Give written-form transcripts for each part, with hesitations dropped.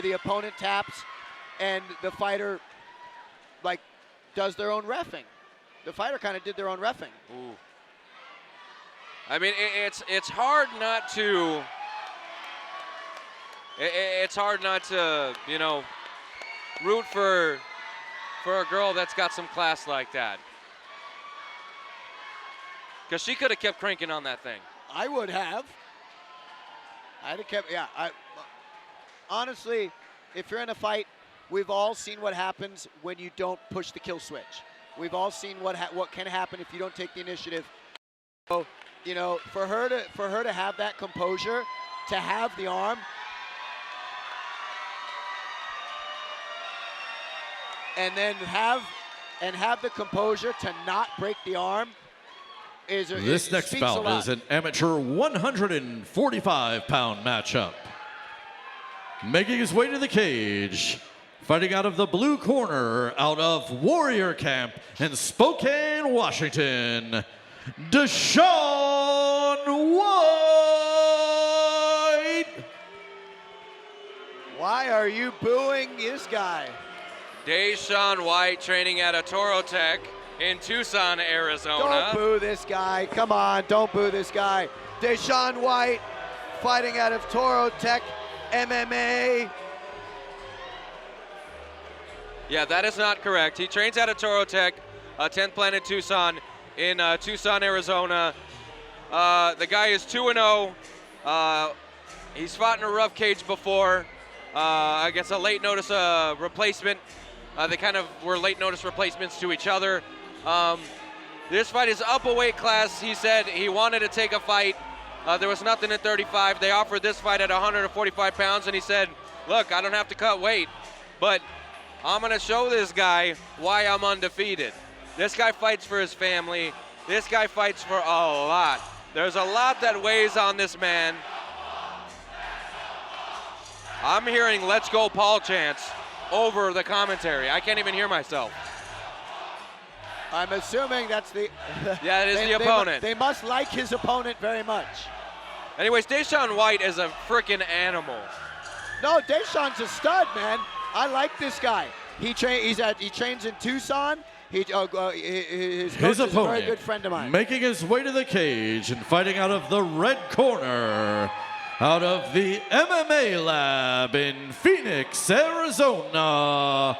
The opponent taps, and the fighter, like, does their own reffing. The fighter kind of did their own reffing. Ooh. I mean, it's hard not to. It's hard not to, you know, root for a girl that's got some class like that. Because she could have kept cranking on that thing. I would have. I'd have kept, yeah. Honestly, if you're in a fight, we've all seen what happens when you don't push the kill switch. We've all seen what can happen if you don't take the initiative. So, you know, for her to have that composure, to have the arm, and then have the composure to not break the arm. This next bout is an amateur 145-pound matchup. Making his way to the cage, fighting out of the blue corner, out of Warrior Camp in Spokane, Washington, Deshawn White. Why are you booing this guy? Deshawn White training at a Toro Tech in Tucson, Arizona. Don't boo this guy. Come on, don't boo this guy. Deshawn White fighting out of Toro Tech MMA. Yeah, that is not correct. He trains out of Toro Tech, 10th Planet Tucson, in Tucson, Arizona. The guy is 2-0. He's fought in a rough cage before against a late notice replacement. They kind of were late notice replacements to each other. This fight is up a weight class. He said he wanted to take a fight. There was nothing at 35. They offered this fight at 145 pounds, and he said, look, I don't have to cut weight, but I'm going to show this guy why I'm undefeated. This guy fights for his family. This guy fights for a lot. There's a lot that weighs on this man. I'm hearing "Let's Go Paul" chants over the commentary. I can't even hear myself. I'm assuming that's the... Yeah, it is the opponent. They must like his opponent very much. Anyways, Deshawn White is a freaking animal. No, Deshawn's a stud, man. I like this guy. He trains in Tucson. His coach is a very good friend of mine. Making his way to the cage and fighting out of the red corner, out of the MMA lab in Phoenix, Arizona,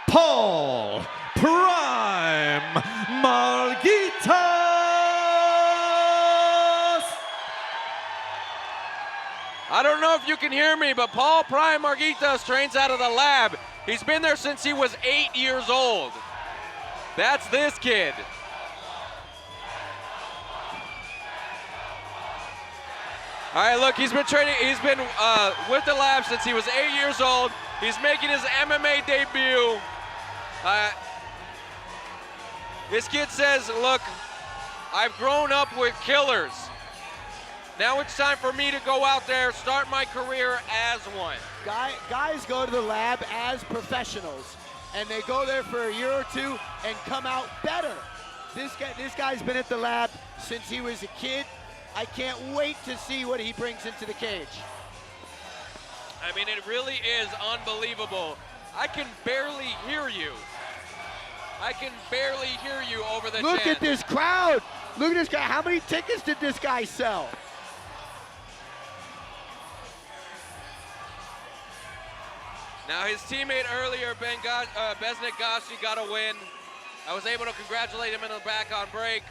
Paul Prime Marghitas. I don't know if you can hear me, but Paul Prime Marghitas trains out of the lab. He's been there since he was 8 years old. That's this kid. All right, look, he's been training. He's been with the lab since he was 8 years old. He's making his MMA debut. This kid says, look, I've grown up with killers. Now it's time for me to go out there, start my career as one. Guys go to the lab as professionals, and they go there for a year or two and come out better. This guy's been at the lab since he was a kid. I can't wait to see what he brings into the cage. I mean, it really is unbelievable. I can barely hear you. I can barely hear you over the Look chant. at this crowd. Look at this guy. How many tickets did this guy sell? Now his teammate earlier, Besnik Gashi, got a win. I was able to congratulate him in the back on break.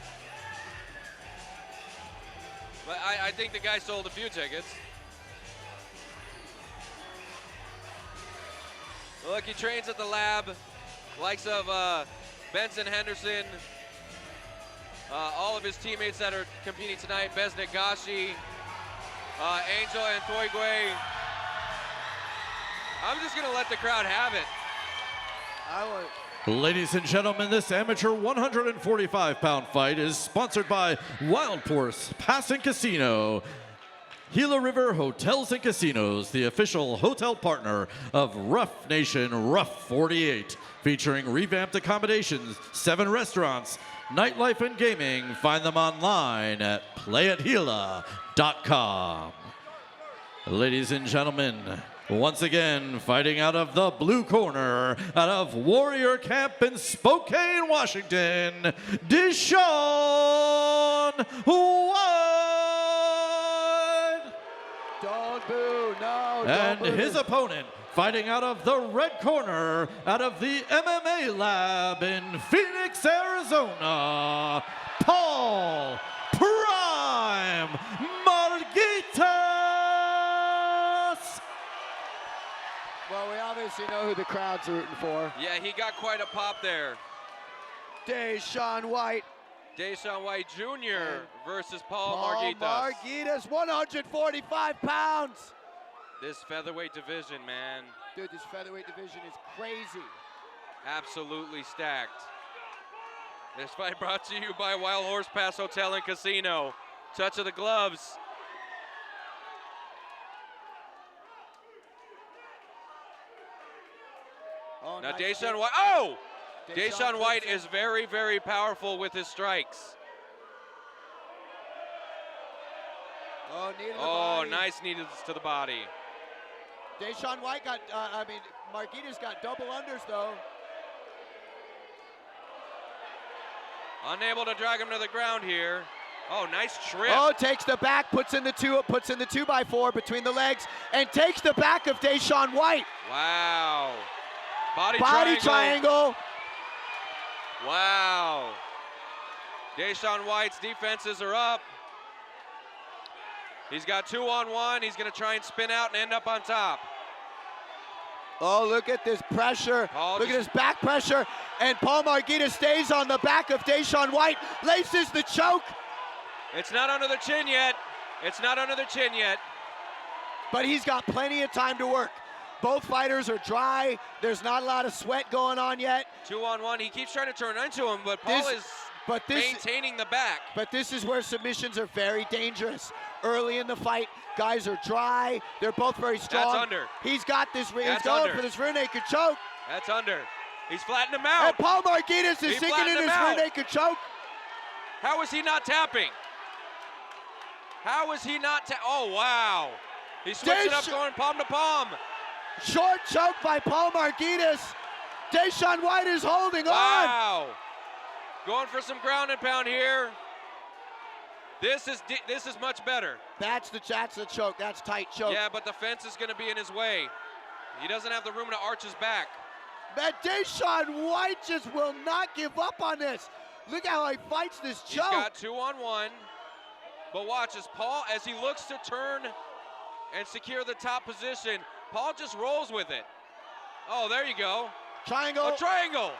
But I think the guy sold a few tickets. Look, he trains at the lab. Likes of Benson Henderson. All of his teammates that are competing tonight. Besnik Gashi, Angel Antoigwe. I'm just going to let the crowd have it. Ladies and gentlemen, this amateur 145-pound fight is sponsored by Wild Horse Pass and Casino, Gila River Hotels and Casinos, the official hotel partner of RUF Nation RUF 48, featuring revamped accommodations, 7 restaurants, nightlife and gaming. Find them online at playathila.com. Ladies and gentlemen, Once again, fighting out of the blue corner, out of Warrior Camp in Spokane, Washington, Deshawn White! Don't boo, no, And don't boo. his opponent, fighting out of the red corner, out of the MMA lab in Phoenix, Arizona, Paul Prime Marghitas! Well, we obviously know who the crowd's rooting for. Yeah, he got quite a pop there. Deshawn White. Deshawn White Jr. versus Paul Marghitas. Marghitas, 145 pounds. This featherweight division, man, Dude, this featherweight division is crazy. absolutely stacked. This fight brought to you by Wild Horse Pass Hotel and Casino. Touch of the gloves. Oh, Now nice Deshawn kick. White, oh! Deshawn Deshawn White flips it. is very, very powerful with his strikes. Oh, knee to the Oh, body. nice knees to the body. Deshawn White got, Marghitas got double unders though. Unable to drag him to the ground here. Oh, nice trip. Oh, takes the back, puts in the 2x4 between the legs, and takes the back of Deshawn White. Wow. Body triangle. Wow. Deshawn White's defenses are up. He's got 2-on-1. He's going to try and spin out and end up on top. Oh, look at this pressure. Paul Look at just- this back pressure. And Paul Marghitas stays on the back of Deshawn White, laces the choke, It's not under the chin yet. It's not under the chin yet. but he's got plenty of time to work. Both fighters are dry. There's not a lot of sweat going on yet. 2-on-1. He keeps trying to turn into him, but Paul is maintaining the back. But this is where submissions are very dangerous. Early in the fight, guys are dry. They're both very strong. That's under. He's got this. He's That's going under. for this rear naked choke. That's under. He's flattened him out. And Paul Marghitas is He sinking flattened in him his rear out. naked choke. How is he not tapping? How is he not oh, wow. He switched it up, going palm to palm. Short choke by Paul Marghitas. Deshawn White is holding on. Wow. Going for some ground and pound here. This is much better. That's the choke. That's tight choke. Yeah, but the fence is going to be in his way. He doesn't have the room to arch his back. But Deshawn White just will not give up on this. Look how he fights this choke. He's got 2-on-1. But watch, as he looks to turn and secure the top position, Paul just rolls with it. Oh, there you go. Triangle. Oh, triangle.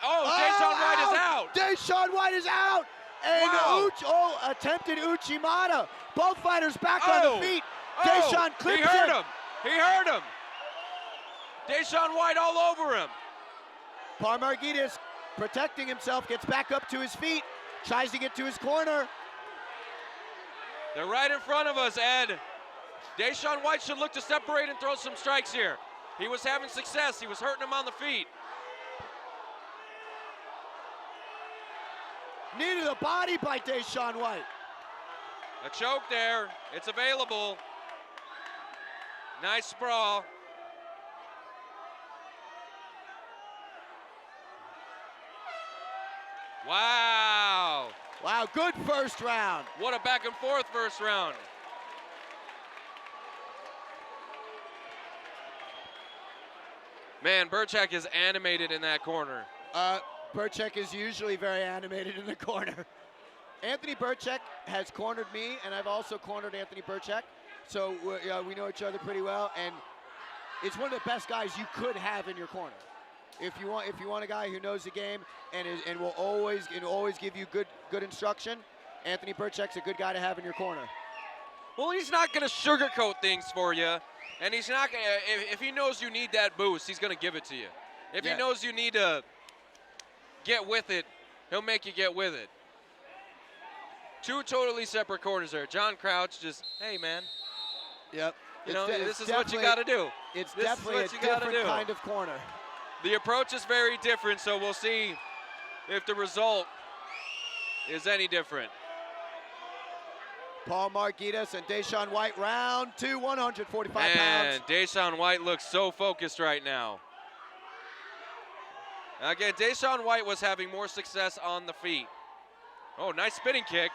Oh, Deshawn White is out. Deshawn White is out. And Wow. attempted Uchimata. Both fighters back on the feet. Deshawn clips He hurt it. him. He hurt him. Deshawn White all over him. Paul Marghitas protecting himself, gets back up to his feet, tries to get to his corner. They're right in front of us, Ed. Deshawn White should look to separate and throw some strikes here. He was having success. He was hurting him on the feet. Knee to the body by Deshawn White. A choke there. It's available. Nice sprawl. Wow. Wow, good first round. What a back and forth first round. Man, Burchak is animated in that corner. Burchak is usually very animated in the corner. Anthony Burchak has cornered me, and I've also cornered Anthony Burchak. So we know each other pretty well, and it's one of the best guys you could have in your corner. If you want a guy who knows the game and will always give you good instruction, Anthony Burchak's a good guy to have in your corner. Well, he's not going to sugarcoat things for you, and he's not going to, if he knows you need that boost, he's going to give it to you. If he knows you need to get with it, he'll make you get with it. Two totally separate corners there. John Crouch just, hey, man. Yep. You know, this is what you got to do. It's This is definitely a what you gotta different do. kind of corner. The approach is very different, so we'll see if the result is any different. Paul Marghitas and Deshawn White, round 2, 145 pounds. And Deshawn White looks so focused right now. Again, Deshawn White was having more success on the feet. Oh, nice spinning kick.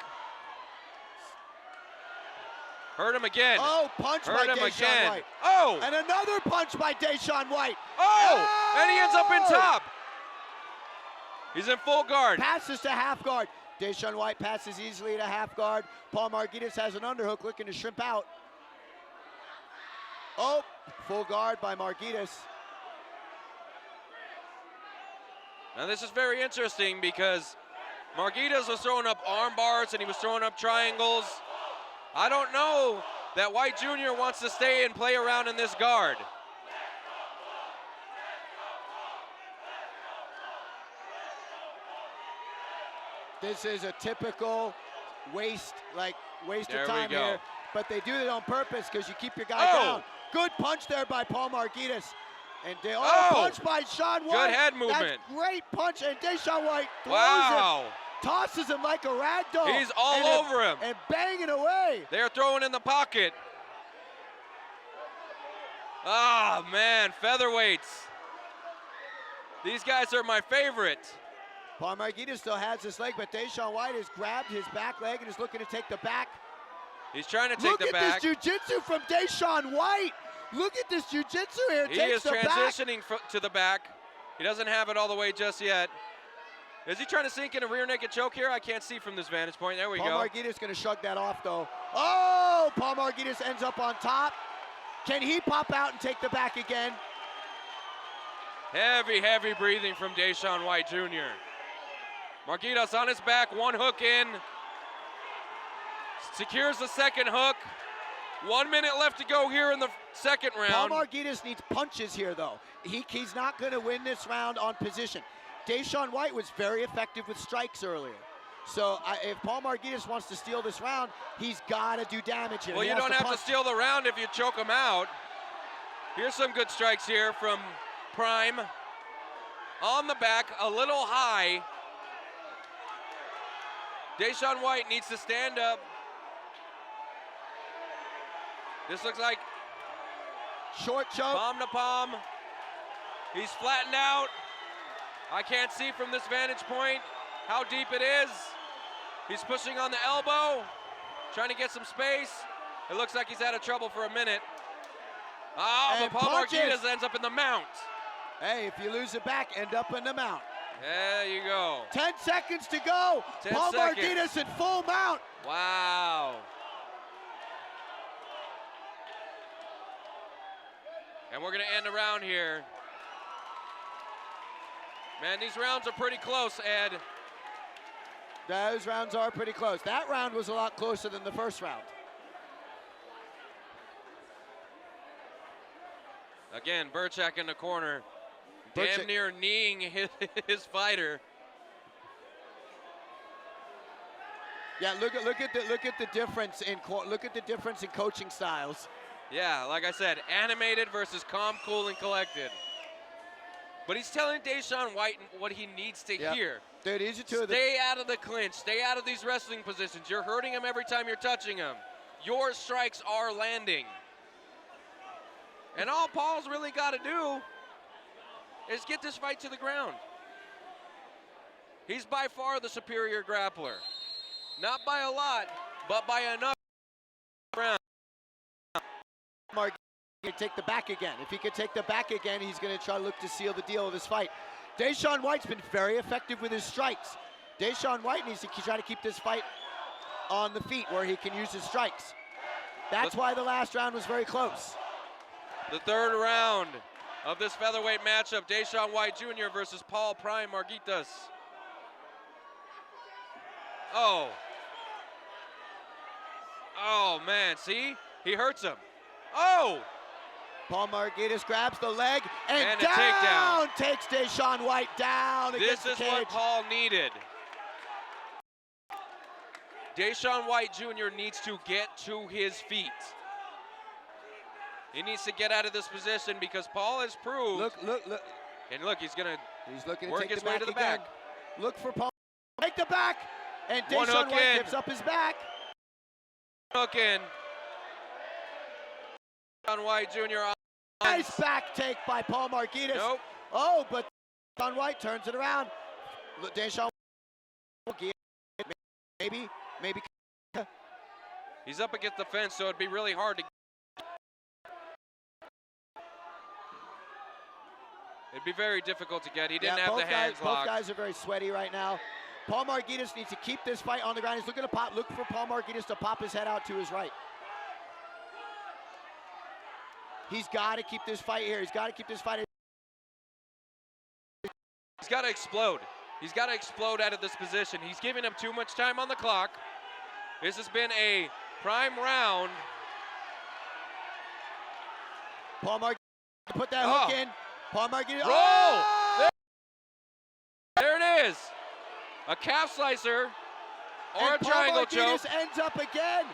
Hurt him again. Oh, punch by Deshawn White. Oh! And another punch by Deshawn White. Oh! And he ends up in Oh! top. He's in full guard. Passes to half guard. Deshawn White passes easily to half guard. Paul Marghitas has an underhook looking to shrimp out. Oh, full guard by Marghitas. Now this is very interesting because Marghitas was throwing up arm bars and he was throwing up triangles. I don't know that White Jr. wants to stay and play around in this guard. This is a typical waste There of time we go. here. But they do it on purpose because you keep your guy down. Good punch there by Paul Marghitas. And punch by Deshawn White. Good head movement. That's great punch, and Deshawn White throws Wow. him, tosses him like a rag doll. He's all over him. And banging away. They're throwing in the pocket. Ah, man, featherweights. These guys are my favorite. Paul Marghitas still has his leg, but Deshawn White has grabbed his back leg and is looking to take the back. He's trying to take the back. Look at this jiu-jitsu from Deshawn White. Look at this jiu-jitsu here. He is transitioning to the back. He doesn't have it all the way just yet. Is he trying to sink in a rear naked choke here? I can't see from this vantage point. There we go. Paul Marghitas going to shrug that off, though. Oh, Paul Marghitas ends up on top. Can he pop out and take the back again? Heavy, heavy breathing from Deshawn White Jr. Marghitas on his back, one hook in. Secures the second hook. 1 minute left to go here in the second round. Paul Marghitas needs punches here, though. He's not going to win this round on position. Deshawn White was very effective with strikes earlier. So if Paul Marghitas wants to steal this round, he's got to do damage here. Well, you don't have to steal the round if you choke him out. Here's some good strikes here from Prime. On the back, a little high. Deshawn White needs to stand up. This looks like short choke. Palm to palm. He's flattened out. I can't see from this vantage point how deep it is. He's pushing on the elbow, trying to get some space. It looks like he's out of trouble for a minute. Oh, but Paul Marghitas ends up in the mount. Hey, if you lose it back, end up in the mount. There you go. 10 seconds to go. 10 Paul seconds. Marghitas in full mount. Wow. And we're going to end the round here. Man, these rounds are pretty close, Ed. Those rounds are pretty close. That round was a lot closer than the first round. Again, Burchak in the corner. Burchak. Damn near kneeing his fighter. Yeah, look at the difference in coaching styles. Yeah, like I said, animated versus calm, cool, and collected. But he's telling Deshawn White what he needs to hear. Dude, these are two of the... Stay out of the clinch. Stay out of these wrestling positions. You're hurting him every time you're touching him. Your strikes are landing. And all Paul's really got to do is get this fight to the ground. He's by far the superior grappler. Not by a lot, but by enough. Mark can take the back again. If he could take the back again, he's going to try to look to seal the deal of this fight. Deshawn White's been very effective with his strikes. Deshawn White needs to try to keep this fight on the feet where he can use his strikes. That's why the last round was very close. The third round of this featherweight matchup, Deshawn White Jr. versus Paul Prime Marghitas. Oh. Oh, man, see? He hurts him. Oh! Paul Marghitas grabs the leg and a takedown. Takes Deshawn White down This against the is cage. what Paul needed. Deshawn White Jr. needs to get to his feet. He needs to get out of this position because Paul has proved. Look. And look, he's looking to work take his the way back to the again. back. Look for Paul. Take the back. And One Deshawn hook White in. gives up his back. Hook in. Deshawn White Jr. Nice back take by Paul Marghitas. Nope. Oh, but Deshawn White turns it around. Deshawn maybe. He's up against the fence, so it'd be really hard to. It'd be very difficult to get. He didn't have the hands locked. Both guys are very sweaty right now. Paul Marghitas needs to keep this fight on the ground. He's looking to pop. Look for Paul Marghitas to pop his head out to his right. He's got to keep this fight here. He's got to keep this fight. He's got to explode. He's got to explode out of this position. He's giving him too much time on the clock. This has been a prime round. Paul Marghitas put that hook in. Paul Marghitas. Roll! Oh! There it is. A calf slicer or and a triangle Paul Marghitas choke. ends up again.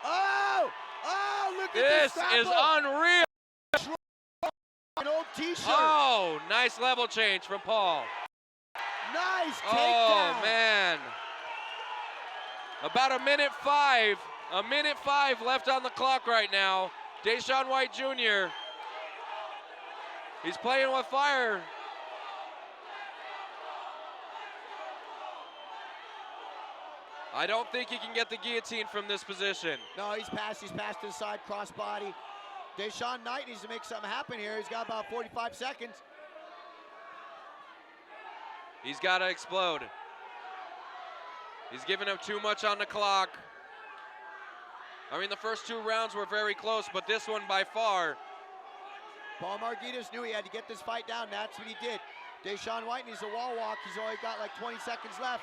Oh! Oh, look at This this is unreal. An old t-shirt. Oh, nice level change from Paul. Nice takedown. Oh, man. About a minute five left on the clock right now. Deshawn White Jr. He's playing with fire. I don't think he can get the guillotine from this position. No, he's past his side crossbody. Deshawn Knight needs to make something happen here. He's got about 45 seconds. He's got to explode. He's giving him too much on the clock. I mean, the first two rounds were very close, but this one by far. Paul Marghitas knew he had to get this fight down. That's what he did. Deshawn White needs a wall walk. He's only got like 20 seconds left.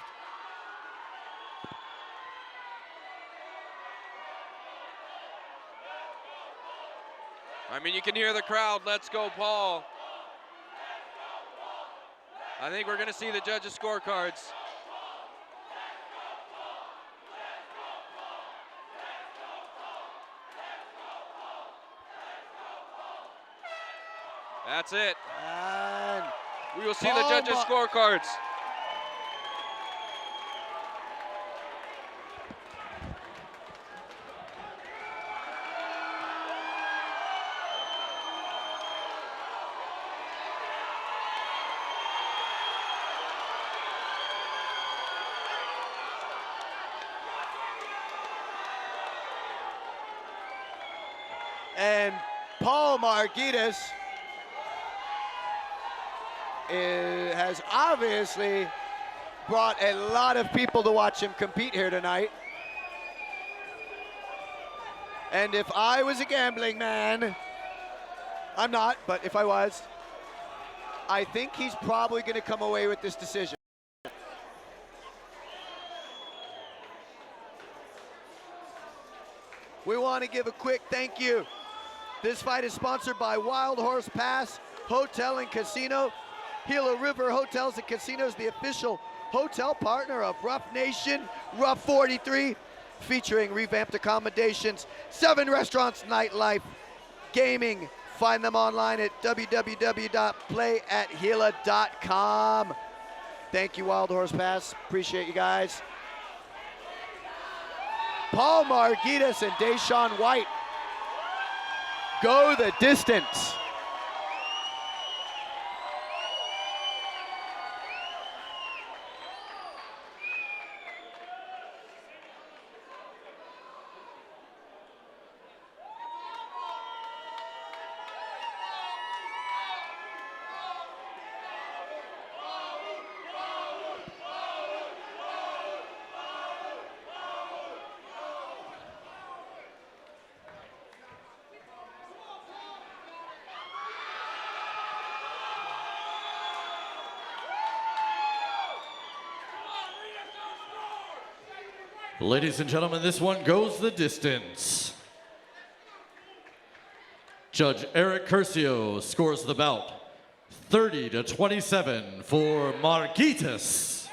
I mean, you can hear the crowd. Let's go, Paul. I think we're going to see the judges' scorecards. That's it. And We will see the judges' scorecards. And Paul Marghitas has obviously brought a lot of people to watch him compete here tonight. And if I was a gambling man, I'm not, but if I was, I think he's probably going to come away with this decision. We want to give a quick thank you. This fight is sponsored by Wild Horse Pass Hotel and Casino. Gila River Hotels and Casinos, the official hotel partner of RUF Nation, RUF 43, featuring revamped accommodations, 7 restaurants, nightlife, gaming. Find them online at www.playathila.com. Thank you, Wild Horse Pass. Appreciate you guys. Paul Marghitas and Deshawn White go the distance. Ladies and gentlemen, this one goes the distance. Judge Eric Curcio scores the bout 30-27 for Marghitas.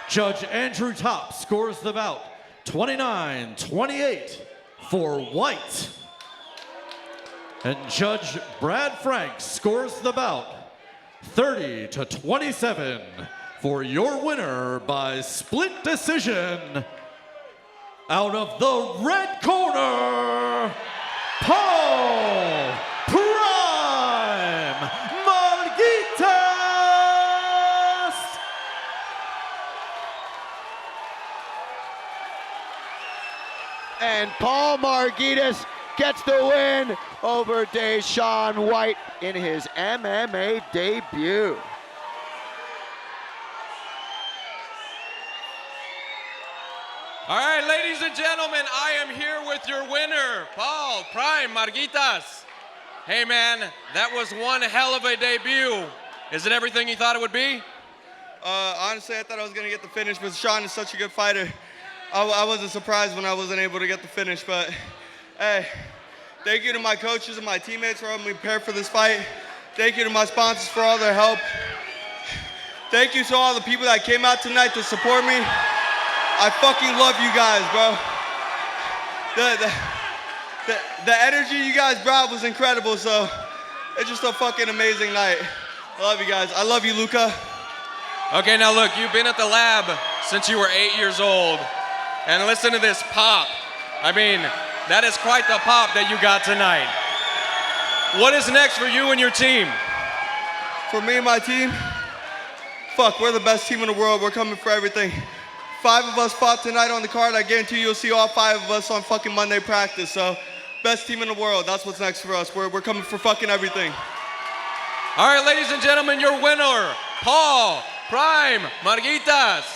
Judge Andrew Top scores the bout 29-28 for White. And Judge Brad Frank scores the bout 30-27 for your winner by split decision, Out of the red corner, Paul Prime Marghitas. And Paul Marghitas gets the win over Deshawn White in his MMA debut. All right, ladies and gentlemen, I am here with your winner, Paul Prime Marghitas. Hey man, that was one hell of a debut. Is it everything you thought it would be? Honestly, I thought I was gonna get the finish, but Deshawn is such a good fighter. I wasn't surprised when I wasn't able to get the finish, but hey, thank you to my coaches and my teammates for helping me prepare for this fight. Thank you to my sponsors for all their help. Thank you to all the people that came out tonight to support me. I fucking love you guys, bro. The energy you guys brought was incredible, so it's just a fucking amazing night. I love you guys. I love you, Luca. Okay, now look, you've been at the lab since you were 8 years old. And listen to this pop. I mean, that is quite the pop that you got tonight. What is next for you and your team? For me and my team, fuck, we're the best team in the world. We're coming for everything. 5 of us fought tonight on the card. I guarantee you'll see all 5 of us on fucking Monday practice. So, best team in the world. That's what's next for us. We're coming for fucking everything. All right, ladies and gentlemen, your winner, Paul Prime Marghitas.